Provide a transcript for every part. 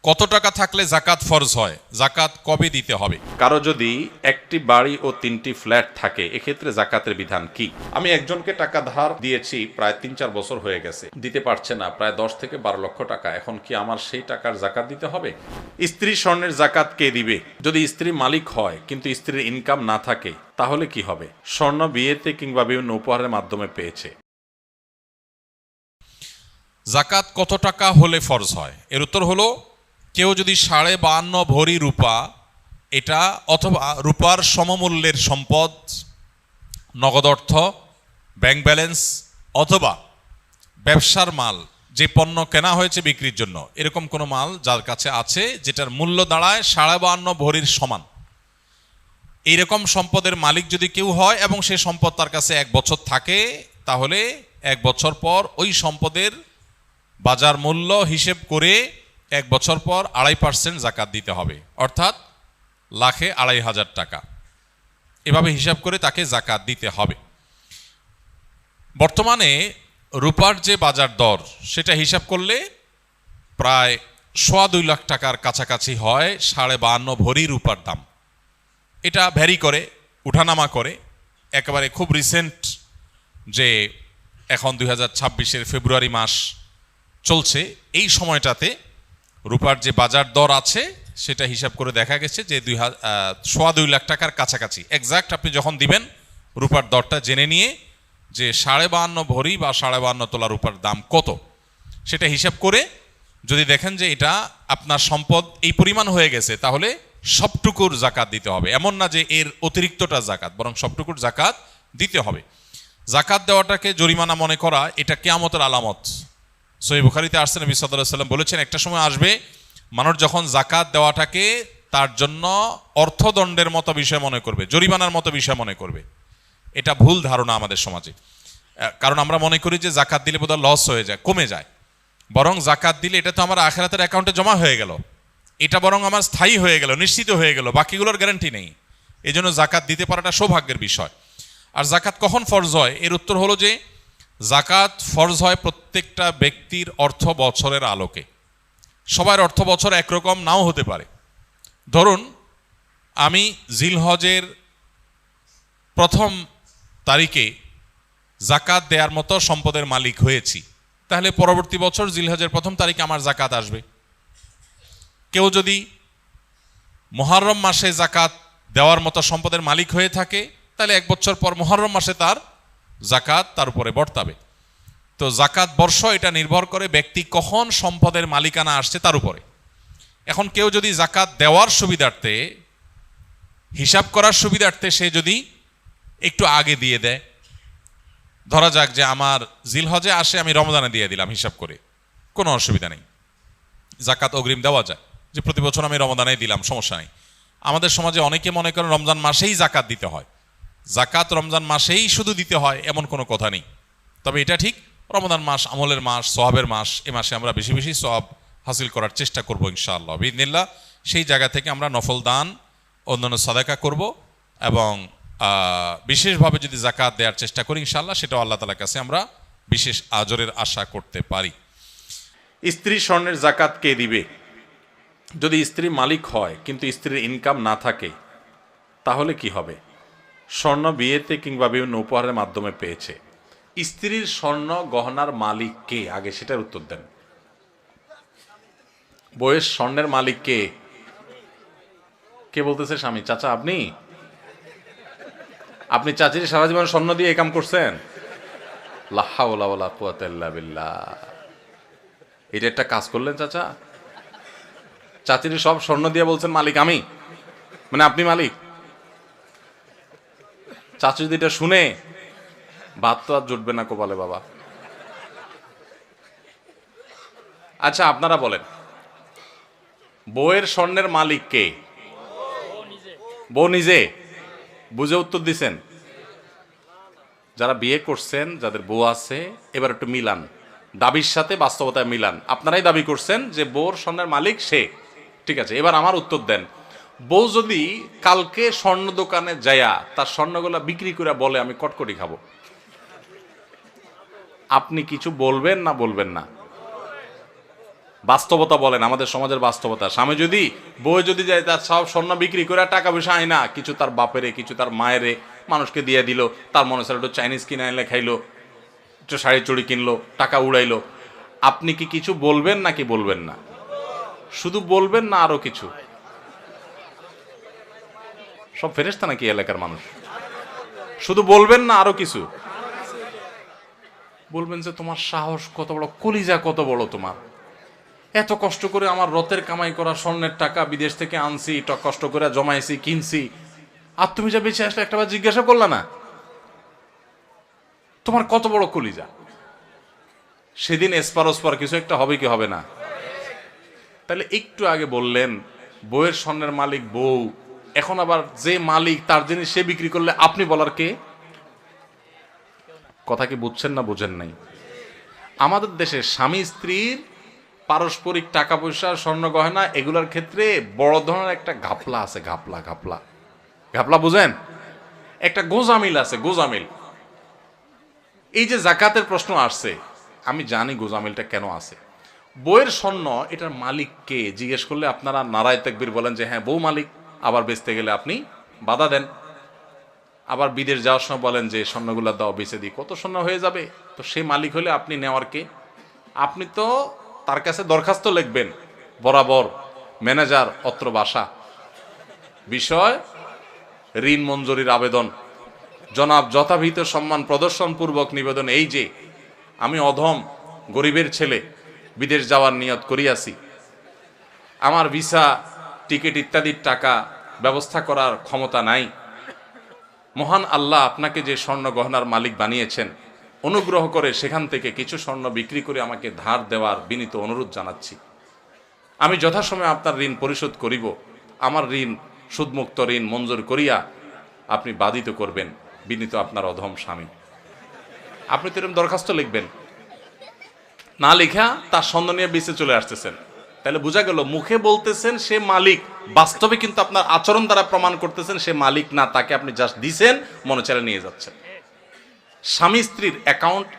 কত টাকা থাকলে জাকাত ফরজ হয়, জাকাত কবে দিতে হবে? কারো যদি একটি বাড়ি ও 3টি ফ্ল্যাট থাকে, এক্ষেত্রে জাকাতের বিধান কি? আমি একজনকে টাকা ধার দিয়েছি, প্রায় 3-4 বছর হয়ে গেছে, দিতে পারছে না, প্রায় 10 থেকে 12 লক্ষ টাকা। এখন কি আমার সেই টাকার জাকাত দিতে হবে? স্ত্রী স্বর্ণের জাকাত কে দিবে? যদি স্ত্রী মালিক হয় কিন্তু স্ত্রীর ইনকাম না থাকে, তাহলে কি হবে? স্বর্ণ বিয়েতে কিংবা বিভিন্ন উপহারের মাধ্যমে পেয়েছে। জাকাত কত টাকা হলে ফরজ হয়? এর উত্তর হলো, কেউ যদি 52.5 ভরি রূপা, এটা অথবা রূপার সমমূল্যের সম্পদ, নগদ অর্থ, ব্যাংক ব্যালেন্স অথবা ব্যবসার মাল, যে পণ্য কেনা হয়েছে বিক্রির জন্য, এরকম কোনো মাল যার কাছে আছে যেটার মূল্য দাঁড়ায় 52.5 ভরির সমান, এইরকম সম্পদের মালিক যদি কেউ হয় এবং সে সম্পদ তার কাছে 1 বছর থাকে, তাহলে 1 বছর পর ওই সম্পদের বাজার মূল্য হিসেব করে 1 বছর পর 2.5% জাকাত দিতে হবে, অর্থাৎ লাখে 2,500 টাকা। এভাবে হিসাব করে তাকে জাকাত দিতে হবে। বর্তমানে রূপার যে বাজার দর, সেটা হিসাব করলে প্রায় 2.25 লাখ টাকার কাছাকাছি হয় 52.5 ভরি রূপার দাম। এটা ভ্যারি করে, উঠানামা করে। একেবারে খুব রিসেন্ট, যে এখন 2026-এর ফেব্রুয়ারি মাস চলছে, এই সময়টাতে রূপার যে বাজার দর আছে সেটা হিসাব করে দেখা গেছে যে 2.25 লাখ টাকার কাছাকাছি। এক্সাক্ট আপনি যখন দিবেন রূপার দরটা জেনে নিয়ে যে 52.5 ভরি বা 52.5 তোলা রূপার দাম কত, সেটা হিসাব করে যদি দেখেন যে এটা আপনার সম্পদ এই পরিমাণ হয়ে গেছে, তাহলে সবটুকুর জাকাত দিতে হবে। এমন না যে এর অতিরিক্তটা জাকাত, বরং সবটুকুর জাকাত দিতে হবে। জাকাত দেওয়াটাকে জরিমানা মনে করা, এটা কিয়ামতের আলামত। সহিহ বুখারীতে আসছে, নবী সাল্লাল্লাহু আলাইহি ওয়াসাল্লাম বলেছেন, একটা সময় আসবে মানুষ যখন জাকাত দেওয়াটাকে তার জন্য অর্থদণ্ডের মতো বিষয় মনে করবে, জরিমানার মতো বিষয় মনে করবে। এটা ভুল ধারণা আমাদের সমাজে। কারণ আমরা মনে করি যে জাকাত দিলে বোধহয় লস হয়ে যায়, কমে যায়। বরং জাকাত দিলে এটা তো আমার আখিরাতের অ্যাকাউন্টে জমা হয়ে গেল, এটা বরং আমার স্থায়ী হয়ে গেল, নিশ্চিত হয়ে গেল, বাকিগুলোর গ্যারান্টি নেই। এই জন্য জাকাত দিতে পারাটা সৌভাগ্যের বিষয়। আর জাকাত কখন ফরজ হয়? এর উত্তর হলো যে জাকাত ফরজ হয় প্রত্যেকটা ব্যক্তির অর্থ বছরের আলোকে। সবার অর্থ বছর একরকম নাও হতে পারে। ধরুন আমি জিলহজের 1ম তারিখে জাকাত দেওয়ার মতো সম্পদের মালিক হয়েছি, তাহলে পরবর্তী বছর জিলহজের 1ম তারিখে আমার জাকাত আসবে। কেউ যদি মুহররম মাসে জাকাত দেওয়ার মতো সম্পদের মালিক হয়ে থাকে, তাহলে 1 বছর পর মুহররম মাসে তার জাকাত তার উপরে বর্তাবে। তো জাকাত বর্ষ এটা নির্ভর করে ব্যক্তি কখন সম্পদের মালিকানা আসছে তার উপরে। এখন কেউ যদি জাকাত দেওয়ার সুবিধার্থে, হিসাব করার সুবিধার্থে সে যদি একটু আগে দিয়ে দেয়, ধরা যাক যে আমার জিলহজে আসে, আমি রমজানে দিয়ে দিলাম হিসাব করে, কোনো অসুবিধা নেই, জাকাত অগ্রিম দেওয়া যায়, যে প্রতি বছর আমি রমজানে দিলাম, সমস্যা নেই। আমাদের সমাজে অনেকে মনে করেন রমজান মাসেই জাকাত দিতে হয়, জাকাত রমজান মাসেই শুধু দিতে হয়, এমন কোনো কথা নেই। তবে এটা ঠিক, রমজান মাস আমলের মাস, সওয়াবের মাস, এ মাসে আমরা বেশি বেশি সওয়াব হাসিল করার চেষ্টা করব ইনশাআল্লাহ বিইذনিল্লাহ। সেই জায়গা থেকে আমরা নফল দান, অন্যান্য সাদাকা করব এবং বিশেষভাবে যদি জাকাত দেওয়ার চেষ্টা করি ইনশাআল্লাহ, সেটাও আল্লাহ তাআলার কাছে আমরা বিশেষ আজরের আশা করতে পারি। স্ত্রী স্বর্ণের জাকাত কে দিবে? যদি স্ত্রী মালিক হয় কিন্তু স্ত্রীর ইনকাম না থাকে, তাহলে কি হবে? স্বর্ণ বিয়েতে কিংবা বিভিন্ন উপহারের মাধ্যমে পেয়েছে। স্ত্রীর স্বর্ণ গহনার মালিক কে? আগে সেটার উত্তর দেন। বইয়ের স্বর্ণের মালিক কে? কে বলতেছে? স্বামী? চাচা আপনি? আপনি চাচির সারা জীবন স্বর্ণ দিয়ে কাম করছেন? লা হাওলা ওয়ালা কুওয়াতা ইল্লা বিল্লাহ। এটা একটা কাজ করলেন চাচা? চাচির সব স্বর্ণ দিয়ে বলছেন মালিক আমি, মানে আপনি মালিক? চাচি যদি এটা শুনে, ভাত তো আর জুটবে না কপালে বাবা। আচ্ছা আপনারা বলেন, বউয়ের স্বর্ণের মালিক কে? বউ নিজে? বুঝে উত্তর দিছেন? যারা বিয়ে করছেন, যাদের বউ আছে, এবার একটু মিলান, দাবির সাথে বাস্তবতায় মিলান। আপনারাই দাবি করছেন যে বউর স্বর্ণের মালিক সে, ঠিক আছে। এবার আমার উত্তর দেন, বউ যদি কালকে স্বর্ণ দোকানে যায়া তার স্বর্ণগুলা বিক্রি করে বলে আমি কটকটি খাবো, আপনি কিছু বলবেন না বলবেন না? বাস্তবতা বলেন, আমাদের সমাজের বাস্তবতা। স্বামী যদি বউ যদি যায় তার সব স্বর্ণ বিক্রি করে টাকা পয়সা আয় না, কিছু তার বাপেরে কিছু তার মায়েরে মানুষকে দিয়ে দিল, তার মনে হচ্ছে একটু চাইনিজ কিনে এনে খাইলো, একটু শাড়ি চুড়ি কিনলো, টাকা উড়াইলো, আপনি কি কিছু বলবেন নাকি বলবেন না? শুধু বলবেন না আরো কিছু? সব ফেরেশতা নাকি এলাকার মানুষ? শুধু বলবেন না আরো কিছু বলবেন? যে তোমার সাহস কত বড়, কলিজা কত বড় তোমার, এত কষ্ট করে আমার রথের কামাই করা স্বর্ণের টাকা বিদেশ থেকে আনছি, কষ্ট করে জমাইছি, কিনছি, আর তুমি যা বেঁচে আসলে একটাবার জিজ্ঞাসা করলা না? তোমার কত বড় কলিজা? সেদিন এসপার ওসপার কিছু একটা হবে কি হবে না? তাহলে একটু আগে বললেন বউয়ের স্বর্ণের মালিক বউ, এখন আবার যে মালিক তার জিনিস সে বিক্রি করলে আপনি বলার কে? কথা কি বুঝছেন না বুঝেন নাই? আমাদের দেশে স্বামী স্ত্রীর পারস্পরিক টাকা পয়সা স্বর্ণ গয়না এগুলোর ক্ষেত্রে বড় ধরনের একটা ঘাপলা আছে। ঘাপলা ঘাপলা ঘাপলা বুঝেন? একটা গোজামিল আছে, গোজামিল। এই যে জাকাতের প্রশ্ন আসছে, আমি জানি গোজামিলটা কেন আছে। বউয়ের স্বর্ণ এটার মালিক কে জিজ্ঞেস করলে আপনারা নারায় তাকবীর বলেন যে হ্যাঁ বউ মালিক, আবার বেচতে গেলে আপনি বাধা দেন। আবার বিদেশ যাওয়ার সময় বলেন যে স্বর্ণগুলো দাও, বেচে দিই, কত স্বর্ণ হয়ে যাবে। তো সে মালিক হলে আপনি নেওয়ার কে? আপনি তো তার কাছে দরখাস্ত লিখবেন, বরাবর ম্যানেজার অত্র বাসা, বিষয় ঋণ মঞ্জুরির আবেদন, জনাব যথাবিহিত সম্মান প্রদর্শন পূর্বক নিবেদন এই যে আমি অধম গরিবের ছেলে, বিদেশ যাওয়ার নিয়ত করিয়াছি, আমার ভিসা টিকিট ইত্যাদির টাকা ব্যবস্থা করার ক্ষমতা নাই। মহান আল্লাহ আপনাকে যে স্বর্ণ গহনার মালিক বানিয়েছেন, অনুগ্রহ করে সেখান থেকে কিছু স্বর্ণ বিক্রি করে আমাকে ধার দেওয়ার বিনীত অনুরোধ জানাচ্ছি। আমি যথাসময়ে আপনার ঋণ পরিশোধ করিব। আমার ঋণ সুদমুক্ত ঋণ মঞ্জুর করিয়া আপনি বাধিত করবেন, বিনীত আপনার অধম স্বামী। আপনি তো এরকম দরখাস্ত লিখবেন, না লেখা তার স্বর্ণ নিয়ে বেঁচে চলে আসতেছেন। তাহলে বোঝা গেল মুখে বলতেছেন সে মালিক, বাস্তবে কিন্তু আপনার আচরণ দ্বারা প্রমাণ করতেছেন সে মালিক না, তাকে আপনি জাস্ট দিছেন, মনে চাইলে নিয়ে যাচ্ছেন। স্বামী স্ত্রীর অ্যাকাউন্ট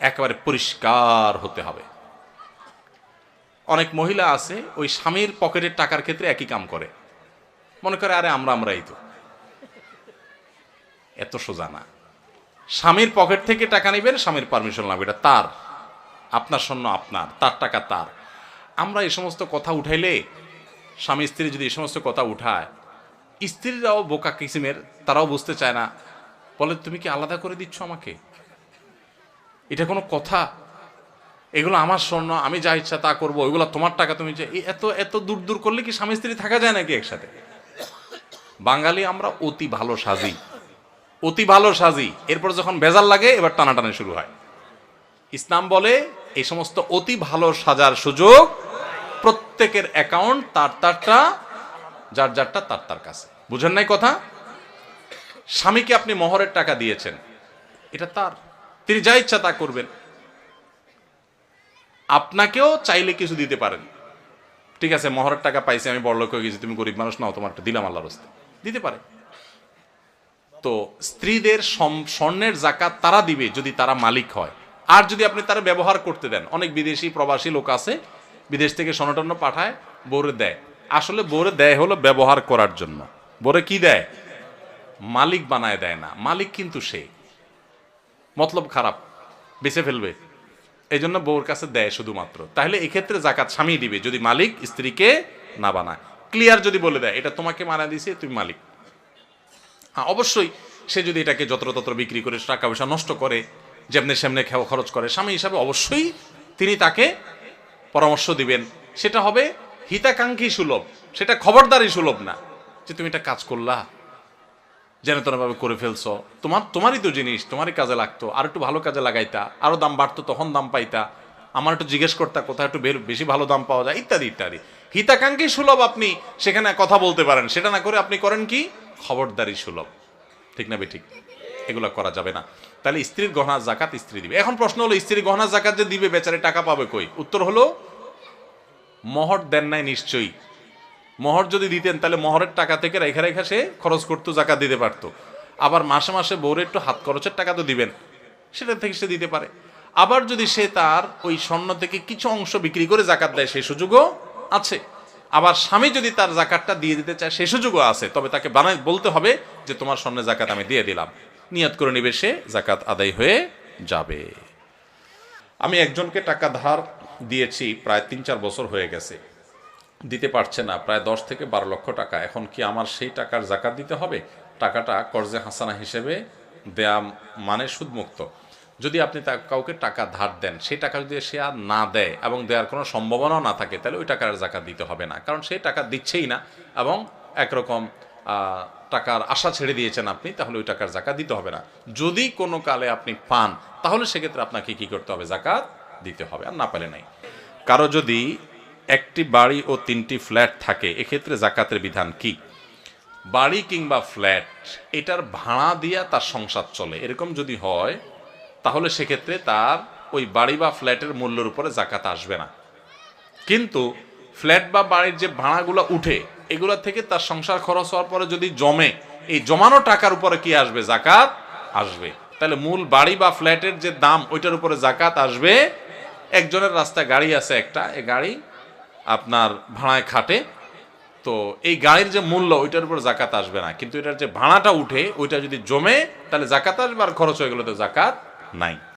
একেবারে পরিষ্কার হতে হবে। অনেক মহিলা আছে ওই স্বামীর পকেটের টাকার ক্ষেত্রে একই কাম করে, মনে করে আরে আমরাই তো। এত সোজা না। স্বামীর পকেট থেকে টাকা নেবেন, স্বামীর পারমিশন লাগবে, এটা তার, আপনার স্বর্ণ আপনার, তার টাকা তার। আমরা এই সমস্ত কথা উঠাইলে, স্বামী স্ত্রী যদি এই সমস্ত কথা উঠায়, স্ত্রীরাও বোকা কিসিমের, তারাও বুঝতে চায় না, বলে তুমি কি আলাদা করে দিচ্ছ আমাকে? এটা কোনো কথা? এগুলো আমার স্বর্ণ, আমি যা ইচ্ছা তা করবো, ওইগুলো তোমার টাকা, তুমি যে এত এত দূর দূর করলে কি স্বামী স্ত্রী থাকা যায় নাকি একসাথে? বাঙালি আমরা অতি ভালো সাজি, অতি ভালো সাজি, এরপর যখন ভেজাল লাগে এবার টানাটানি শুরু হয়। ইসলাম বলে এই সমস্ত অতি ভালো সাজার সুযোগ, প্রত্যেকের অ্যাকাউন্ট তার তারটা, যার যারটা তার তার কাছে। বুঝেন নাই কথা? স্বামীকে আপনি মোহরের টাকা দিয়েছেন, এটা তার, তিনি যা ইচ্ছা তা করবেন। আপনাকেও চাইলে কিছু দিতে পারেন, ঠিক আছে মোহরের টাকা পাইছি, আমি বড়লোক হয়ে গেছি, তুমি গরিব মানুষ নাও, তোমার দিলাম আল্লাহর রাস্তে, দিতে পারে। তো স্ত্রীদের স্বর্ণের জাকাত তারা দিবে যদি তারা মালিক হয়, আর যদি আপনি তারা ব্যবহার করতে দেন। অনেক বিদেশি প্রবাসী লোক আছে বিদেশ থেকে স্বর্ণটন্য পাঠায়, বউরে দেয়। আসলে বউরে দেয় হলো ব্যবহার করার জন্য। বউরে কি দেয়? মালিক বানায় দেয় না। মালিক কিন্তু সে, মতলব খারাপ, বেঁচে ফেলবে, এই জন্য বউর কাছে দেয় শুধুমাত্র। তাহলে এক্ষেত্রে জাকাত স্বামী দিবে যদি মালিক স্ত্রীকে না বানায়। ক্লিয়ার যদি বলে দেয় এটা তোমাকে মানা দিছে, তুমি মালিক। অবশ্যই সে যদি এটাকে যত্রতত্র বিক্রি করে টাকা পয়সা নষ্ট করে, যেমনি সেমনে খরচ করে, স্বামী হিসাবে অবশ্যই তিনি তাকে পরামর্শ দিবেন। সেটা হবে হিতাকাঙ্ক্ষী সুলভ, সেটা খবরদারি সুলভ না যে তুমি এটা কাজ করলা, যেন তেনভাবে করে ফেলছো, তোমারই তো জিনিস, তোমারই কাজে লাগতো, আর একটু ভালো কাজে লাগাইতা, আরো দাম বাড়তো, তখন দাম পাইতা, আমার একটু জিজ্ঞেস করতা কোথায় একটু বেশি ভালো দাম পাওয়া যায়, ইত্যাদি ইত্যাদি। হিতাকাঙ্ক্ষী সুলভ আপনি সেখানে কথা বলতে পারেন, সেটা না করে আপনি করেন কি খবরদারি সুলভ। ঠিক না বেঠিক? এগুলো করা যাবে না। তাহলে স্ত্রীর গহনার জাকাত স্ত্রী দিবে। এখন প্রশ্ন হলো স্ত্রীর গহনার জাকাত যে দিবে, বেচারে টাকা পাবে কই? উত্তর হলো মোহর দেন নাই নিশ্চয়ই। মোহর যদি দিতেন তাহলে মোহরের টাকা থেকে রেখা রেখা সে খরচ করতো, জাকাত দিতে পারতো। আবার মাসে মাসে বউরে একটু হাত খরচের টাকা তো দিবেন, সেটা থেকে সে দিতে পারে। আবার যদি সে তার ওই স্বর্ণ থেকে কিছু অংশ বিক্রি করে জাকাত দেয় সেই সুযোগও আছে। আবার স্বামী যদি তার জাকাতটা দিয়ে দিতে চায় সেই সুযোগও আছে, তবে তাকে বলতে হবে যে তোমার স্বর্ণের জাকাত আমি দিয়ে দিলাম, নিয়ত করে নিবে, সে জাকাত আদায় হয়ে যাবে। আমি একজনকে টাকা ধার দিয়েছি, প্রায় 3-4 বছর হয়ে গেছে, দিতে পারছে না, প্রায় 10 থেকে 12 লক্ষ টাকা। এখন কি আমার সেই টাকার জাকাত দিতে হবে? টাকাটা কর্জে হাসানা হিসেবে দেয়া মানে সুদমুক্ত। যদি আপনি কাউকে টাকা ধার দেন, সেই টাকা যদি সে আর না দেয় এবং দেওয়ার কোনো সম্ভাবনাও না থাকে, তাহলে ওই টাকার জাকাত দিতে হবে না, কারণ সেই টাকা দিচ্ছেই না এবং একরকম টাকার আশা ছেড়ে দিয়েছেন আপনি, তাহলে ওই টাকার জাকাত দিতে হবে না। যদি কোনো কালে আপনি পান, তাহলে সেক্ষেত্রে আপনাকে কি করতে হবে? জাকাত দিতে হবে, আর না পেলে নাই। কারো যদি একটি বাড়ি ও 3টি ফ্ল্যাট থাকে, এক্ষেত্রে জাকাতের বিধান কি? বাড়ি কিংবা ফ্ল্যাট এটার ভাড়া দিয়া তার সংসার চলে, এরকম যদি হয়, তাহলে সেক্ষেত্রে তার ওই বাড়ি বা ফ্ল্যাটের মূল্যের উপরে জাকাত আসবে না। কিন্তু ফ্ল্যাট বা বাড়ির যে ভাড়াগুলো উঠে, এগুলো থেকে তার সংসার খরচ হওয়ার পরে যদি জমে, এই জমানো টাকার উপরে কি আসবে? জাকাত আসবে। তাহলে মূল বাড়ি বা ফ্ল্যাটের যে দাম, ওইটার উপরে জাকাত আসবে। একজনের রাস্তায় গাড়ি আছে একটা, এই গাড়ি আপনার ভাড়ায় খাটে, তো এই গাড়ির যে মূল্য, ওইটার উপর জাকাত আসবে না, কিন্তু এটার যে ভাড়াটা উঠে ওইটা যদি জমে, তাহলে জাকাত আসবে, আর খরচ হয়ে গেলে তো জাকাত নাই।